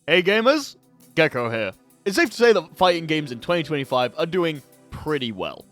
Hey gamers, Gecko here. It's safe to say that fighting games in 2025 are doing pretty well.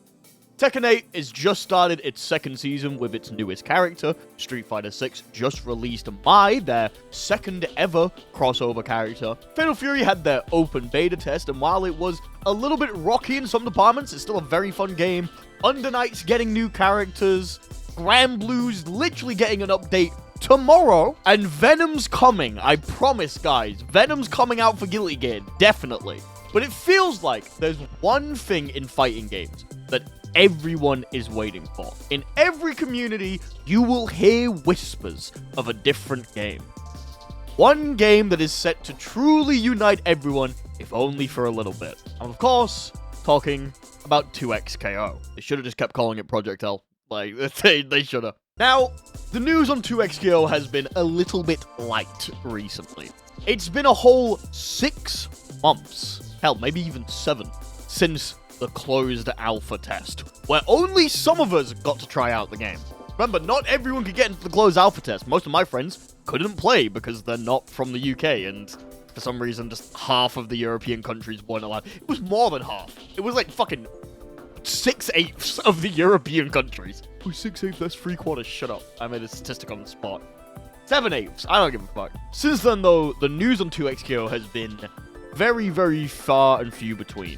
Tekken 8 has just started its second season with its newest character. Street Fighter 6 just released Mai, their second ever crossover character. Fatal Fury had their open beta test, and while it was a little bit rocky in some departments, it's still a very fun game. Under Night's getting new characters. Granblue's literally getting an update tomorrow, and Venom's coming. I promise, guys. Venom's coming out for Guilty Gear, definitely. But it feels like there's one thing in fighting games that everyone is waiting for. In every community, you will hear whispers of a different game. One game that is set to truly unite everyone, if only for a little bit. I'm, of course, talking about 2XKO. They should have just kept calling it Project L. Like, they should have. Now, the news on 2XKO has been a little bit light recently. It's been a whole 6 months, hell, maybe even 7, since the closed alpha test, where only some of us got to try out the game. Remember, not everyone could get into the closed alpha test. Most of my friends couldn't play because they're not from the UK, and for some reason, just half of the European countries weren't allowed. It was more than half. It was like fucking 6/8 of the European countries. Oh, 6/8, that's 3/4. Shut up. I made a statistic on the spot. 7/8. I don't give a fuck. Since then, though, the news on 2XKO has been very, very far and few between.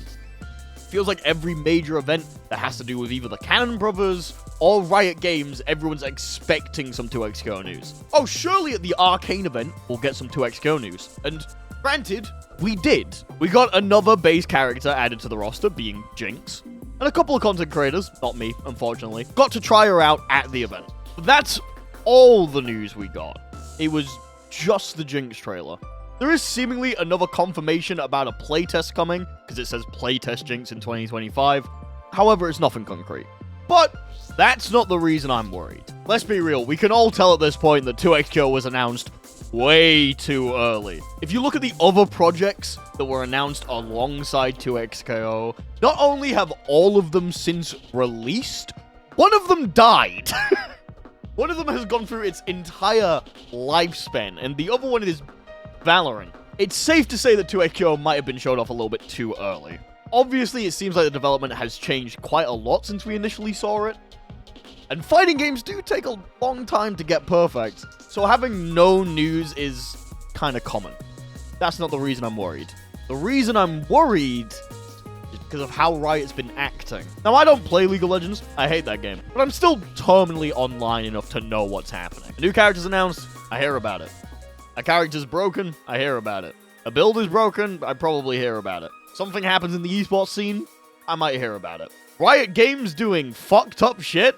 Feels like every major event that has to do with either the Cannon Brothers or Riot Games, everyone's expecting some 2XKO news. Oh, surely at the Arcane event, we'll get some 2XKO news. And granted, we did. We got another base character added to the roster, being Jinx. And a couple of content creators, not me, unfortunately, got to try her out at the event. But that's all the news we got. It was just the Jinx trailer. There is seemingly another confirmation about a playtest coming, because it says playtest Jinx in 2025. However, it's nothing concrete. But that's not the reason I'm worried. Let's be real, we can all tell at this point that 2XKO was announced way too early. If you look at the other projects that were announced alongside 2XKO, not only have all of them since released, one of them died. One of them has gone through its entire lifespan, and the other one is Valorant. It's safe to say that 2XKO might have been showed off a little bit too early. Obviously, it seems like the development has changed quite a lot since we initially saw it. And fighting games do take a long time to get perfect, so having no news is kind of common. That's not the reason I'm worried. The reason I'm worried is because of how Riot's been acting. Now, I don't play League of Legends, I hate that game, but I'm still terminally online enough to know what's happening. A new character's announced, I hear about it. A character's broken, I hear about it. A build is broken, I probably hear about it. Something happens in the esports scene, I might hear about it. Riot Games doing fucked up shit,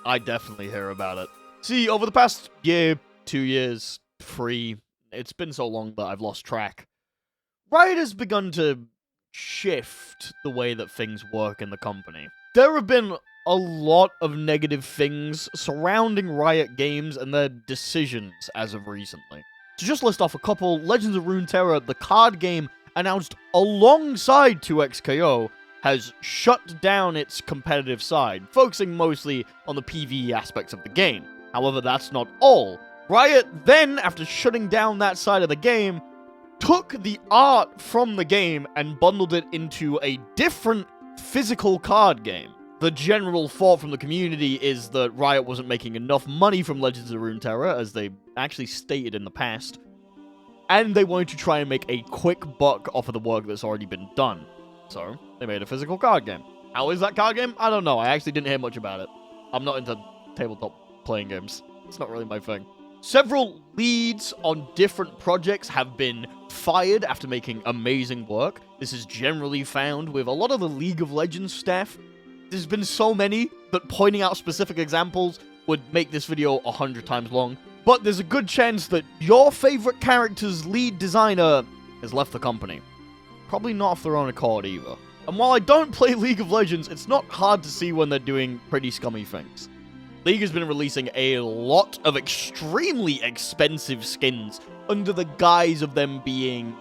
I definitely hear about it. See, over the past year, 2 years, 3, it's been so long that I've lost track. Riot has begun to shift the way that things work in the company. There have been a lot of negative things surrounding Riot Games and their decisions as of recently. To just list off a couple, Legends of Runeterra, the card game announced alongside 2XKO, has shut down its competitive side, focusing mostly on the PvE aspects of the game. However, that's not all. Riot then, after shutting down that side of the game, took the art from the game and bundled it into a different physical card game. The general thought from the community is that Riot wasn't making enough money from Legends of Runeterra, as they actually stated in the past, and they wanted to try and make a quick buck off of the work that's already been done. So, they made a physical card game. How is that card game? I don't know. I actually didn't hear much about it. I'm not into tabletop playing games. It's not really my thing. Several leads on different projects have been fired after making amazing work. This is generally found with a lot of the League of Legends staff. There's been so many that pointing out specific examples would make this video 100 times long. But there's a good chance that your favorite character's lead designer has left the company. Probably not of their own accord either. And while I don't play League of Legends, it's not hard to see when they're doing pretty scummy things. League has been releasing a lot of extremely expensive skins under the guise of them being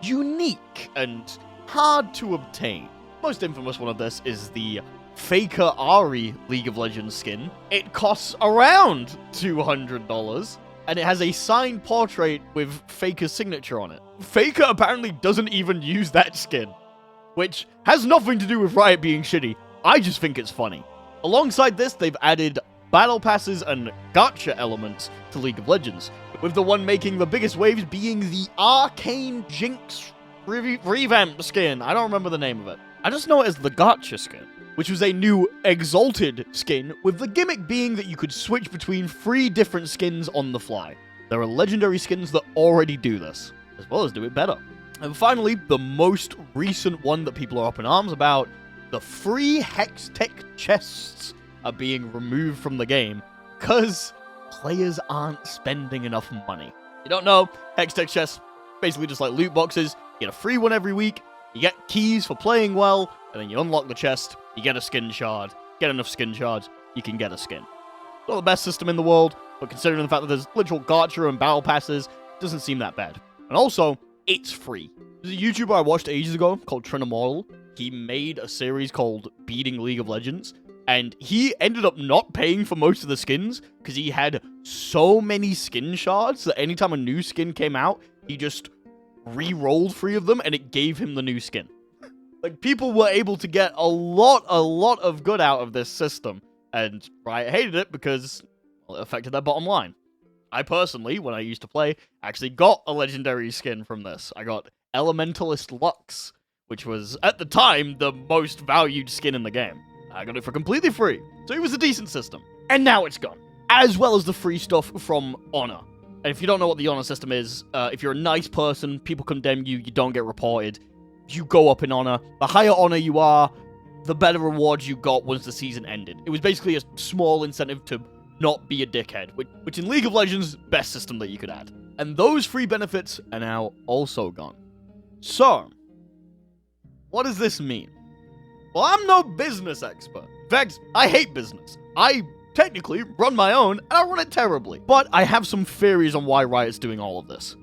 unique and hard to obtain. Most infamous one of this is the Faker Ahri League of Legends skin. It costs around $200. and it has a signed portrait with Faker's signature on it. Faker apparently doesn't even use that skin, which has nothing to do with Riot being shitty. I just think it's funny. Alongside this, they've added battle passes and gacha elements to League of Legends, with the one making the biggest waves being the Arcane Jinx revamp skin. I don't remember the name of it. I just know it as the gacha skin, which was a new Exalted skin, with the gimmick being that you could switch between 3 different skins on the fly. There are legendary skins that already do this, as well as do it better. And finally, the most recent one that people are up in arms about, the free Hextech chests are being removed from the game because players aren't spending enough money. You don't know, Hextech chests, basically just like loot boxes. You get a free one every week, you get keys for playing well, and then you unlock the chest, you get a skin shard. Get enough skin shards, you can get a skin. Not the best system in the world, but considering the fact that there's literal gacha and battle passes, it doesn't seem that bad. And also, it's free. There's a YouTuber I watched ages ago called Trinomortal. He made a series called Beating League of Legends, and he ended up not paying for most of the skins because he had so many skin shards that anytime a new skin came out, he just re-rolled 3 of them and it gave him the new skin. Like, people were able to get a lot of good out of this system, and Riot hated it because, well, it affected their bottom line. I personally, when I used to play, actually got a legendary skin from this. I got Elementalist Lux, which was, at the time, the most valued skin in the game. I got it for completely free, so it was a decent system. And now it's gone. As well as the free stuff from Honor. And if you don't know what the Honor system is, if you're a nice person, people condemn you, you don't get reported, you go up in Honor. The higher Honor you are, the better rewards you got once the season ended. It was basically a small incentive to not be a dickhead, which in League of Legends, best system that you could add. And those free benefits are now also gone. So, what does this mean? Well, I'm no business expert. In fact, I hate business. I technically run my own, and I run it terribly. But I have some theories on why Riot's doing all of this.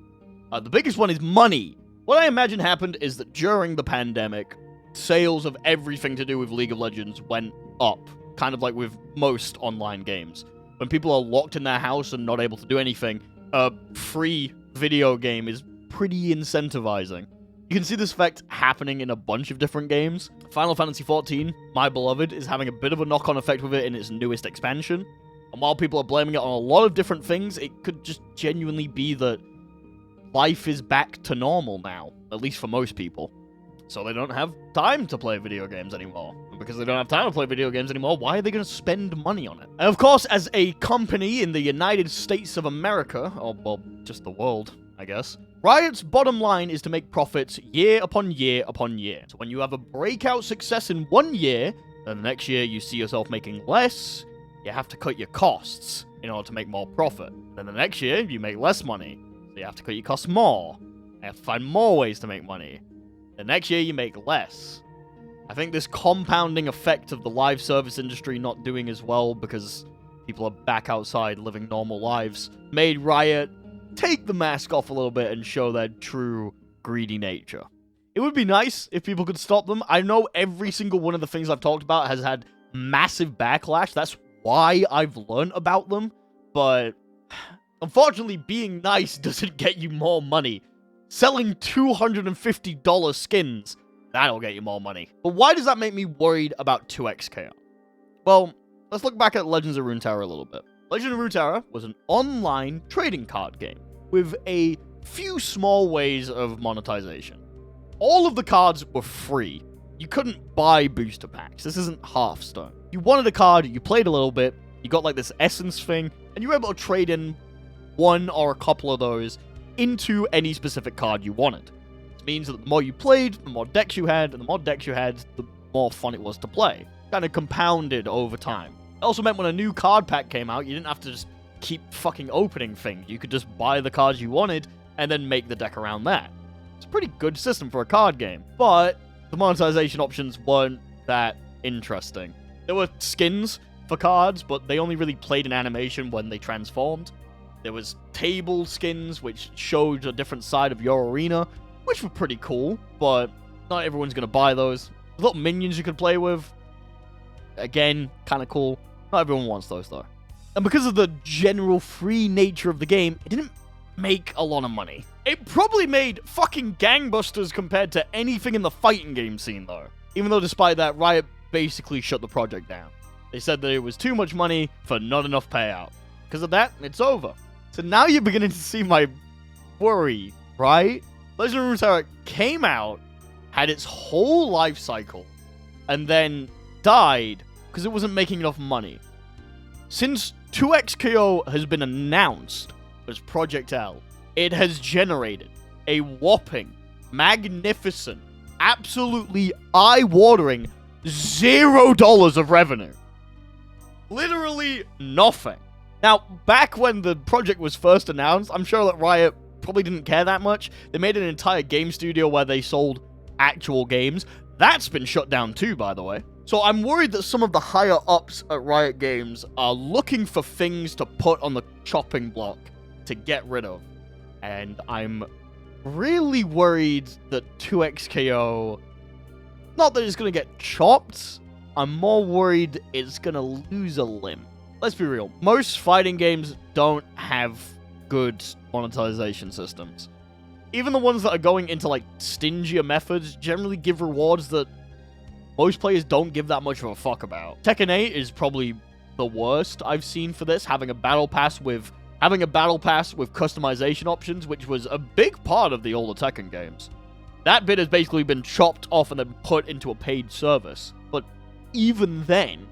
The biggest one is money. What I imagine happened is that during the pandemic, sales of everything to do with League of Legends went up, kind of like with most online games. When people are locked in their house and not able to do anything, a free video game is pretty incentivizing. You can see this effect happening in a bunch of different games. Final Fantasy XIV, my beloved, is having a bit of a knock-on effect with it in its newest expansion. And while people are blaming it on a lot of different things, it could just genuinely be that life is back to normal now, at least for most people. So they don't have time to play video games anymore. And because they don't have time to play video games anymore, why are they going to spend money on it? And of course, as a company in the United States of America, or well, just the world, I guess, Riot's bottom line is to make profits year upon year upon year. So when you have a breakout success in one year, then the next year you see yourself making less, you have to cut your costs in order to make more profit. Then the next year, you make less money, so you have to cut your costs more. You have to find more ways to make money. The next year, you make less. I think this compounding effect of the live service industry not doing as well because people are back outside living normal lives made Riot take the mask off a little bit and show their true greedy nature. It would be nice if people could stop them. I know every single one of the things I've talked about has had massive backlash. That's why I've learned about them. But unfortunately, being nice doesn't get you more money. Selling $250 skins, that'll get you more money. But why does that make me worried about 2xKR? Well, let's look back at Legends of Runeterra a little bit. Legend of Runeterra was an online trading card game with a few small ways of monetization. All of the cards were free. You couldn't buy booster packs. This isn't Hearthstone. You wanted a card, you played a little bit, you got like this essence thing, and you were able to trade in one or a couple of those into any specific card you wanted. This means that the more you played, the more decks you had, and the more decks you had, the more fun it was to play. Kind of compounded over time. It also meant when a new card pack came out, you didn't have to just keep fucking opening things. You could just buy the cards you wanted, and then make the deck around that. It's a pretty good system for a card game, but the monetization options weren't that interesting. There were skins for cards, but they only really played an animation when they transformed. There was table skins, which showed a different side of your arena, which were pretty cool, but not everyone's going to buy those. Little minions you could play with, again, kind of cool. Not everyone wants those, though. And because of the general free nature of the game, it didn't make a lot of money. It probably made fucking gangbusters compared to anything in the fighting game scene, though. Even though despite that, Riot basically shut the project down. They said that it was too much money for not enough payout. Because of that, it's over. So now you're beginning to see my worry, right? Legend of Runeterra came out, had its whole life cycle, and then died because it wasn't making enough money. Since 2XKO has been announced as Project L, it has generated a whopping, magnificent, absolutely eye-watering $0 of revenue. Literally nothing. Now, back when the project was first announced, I'm sure that Riot probably didn't care that much. They made an entire game studio where they sold actual games. That's been shut down too, by the way. So I'm worried that some of the higher ups at Riot Games are looking for things to put on the chopping block to get rid of. And I'm really worried that 2XKO, not that it's going to get chopped, I'm more worried it's going to lose a limb. Let's be real, most fighting games don't have good monetization systems. Even the ones that are going into like stingier methods generally give rewards that most players don't give that much of a fuck about. Tekken 8 is probably the worst I've seen for this, having a battle pass with customization options, which was a big part of the older Tekken games. That bit has basically been chopped off and then put into a paid service. But even then,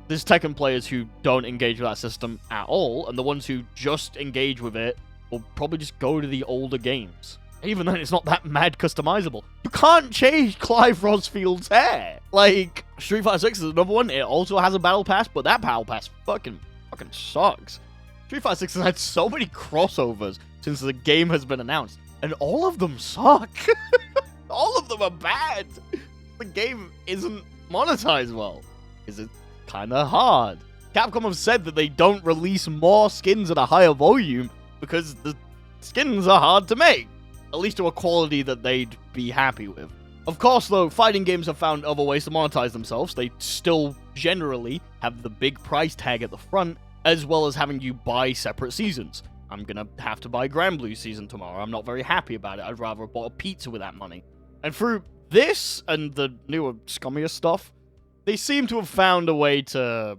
there's Tekken players who don't engage with that system at all, and the ones who just engage with it will probably just go to the older games. Even then, it's not that mad customizable. You can't change Clive Rosfield's hair. Like, Street Fighter 6 is another one. It also has a battle pass, but that battle pass fucking sucks. Street Fighter 6 has had so many crossovers since the game has been announced, and all of them suck. All of them are bad. The game isn't monetized well. Is it kind of hard? Capcom have said that they don't release more skins at a higher volume because the skins are hard to make. At least to a quality that they'd be happy with. Of course, though, fighting games have found other ways to monetize themselves. They still generally have the big price tag at the front, as well as having you buy separate seasons. I'm gonna have to buy Granblue season tomorrow. I'm not very happy about it. I'd rather have bought a pizza with that money. And through this and the newer, scummier stuff, they seem to have found a way to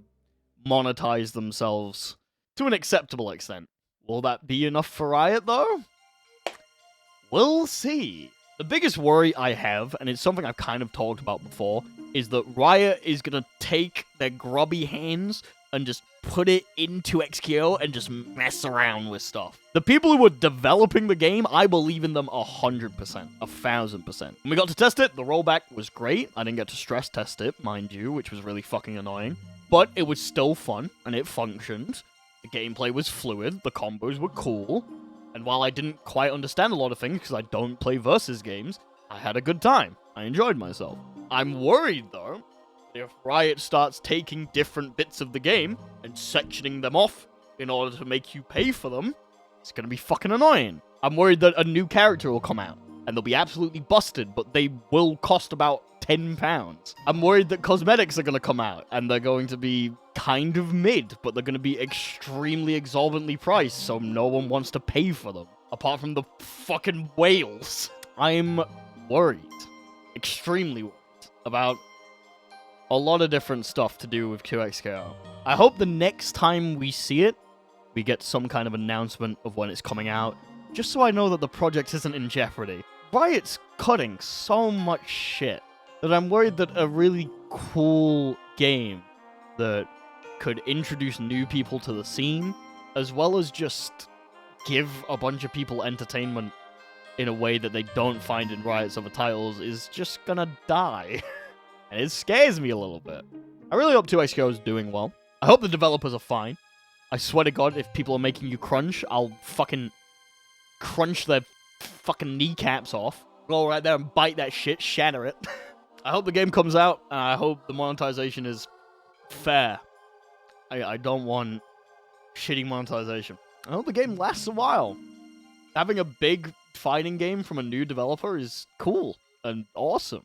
monetize themselves to an acceptable extent. Will that be enough for Riot, though? We'll see. The biggest worry I have, and it's something I've kind of talked about before, is that Riot is going to take their grubby hands and just put it into XKO and just mess around with stuff. The people who were developing the game, I believe in them 100%, 1000%. When we got to test it, the rollback was great. I didn't get to stress test it, mind you, which was really fucking annoying. But it was still fun, and it functioned. The gameplay was fluid, the combos were cool. And while I didn't quite understand a lot of things, because I don't play versus games, I had a good time. I enjoyed myself. I'm worried, though, if Riot starts taking different bits of the game and sectioning them off in order to make you pay for them, it's gonna be fucking annoying. I'm worried that a new character will come out, and they'll be absolutely busted, but they will cost about £10. I'm worried that cosmetics are gonna come out, and they're going to be kind of mid, but they're gonna be extremely exorbitantly priced, so no one wants to pay for them, apart from the fucking whales. I'm worried. Extremely worried about a lot of different stuff to do with 2XKO. I hope the next time we see it, we get some kind of announcement of when it's coming out, just so I know that the project isn't in jeopardy. Riot's cutting so much shit that I'm worried that a really cool game that could introduce new people to the scene, as well as just give a bunch of people entertainment in a way that they don't find in Riot's other titles, is just gonna die. And it scares me a little bit. I really hope 2XKO is doing well. I hope the developers are fine. I swear to God, if people are making you crunch, I'll fucking crunch their fucking kneecaps off. Go right there and bite that shit, shatter it. I hope the game comes out, and I hope the monetization is fair. I don't want shitty monetization. I hope the game lasts a while. Having a big fighting game from a new developer is cool and awesome.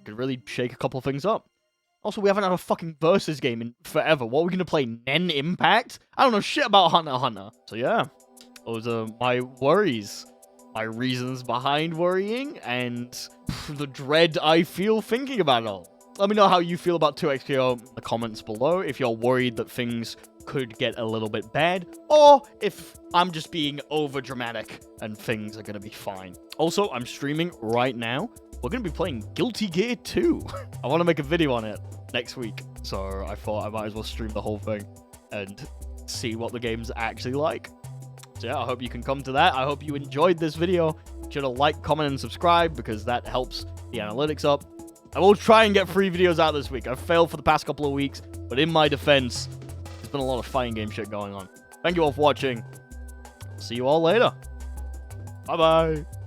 Could really shake a couple things up. Also, we haven't had a fucking versus game in forever. What are we gonna play? Nen Impact? I don't know shit about Hunter x Hunter. So yeah, those are my worries. My reasons behind worrying, and the dread I feel thinking about it all. Let me know how you feel about 2XKO in the comments below, if you're worried that things could get a little bit bad, or if I'm just being over dramatic and things are gonna be fine. Also, I'm streaming right now. We're gonna be playing Guilty Gear 2. I want to make a video on it next week, so I thought I might as well stream the whole thing and see what the game's actually like. So yeah, I hope you can come to that. I hope you enjoyed this video. Be sure to like, comment, and subscribe, because that helps the analytics up. I will try and get 3 videos out this week. I've failed for the past couple of weeks, but in my defense, there's been a lot of fighting game shit going on. Thank you all for watching. See you all later. Bye-bye.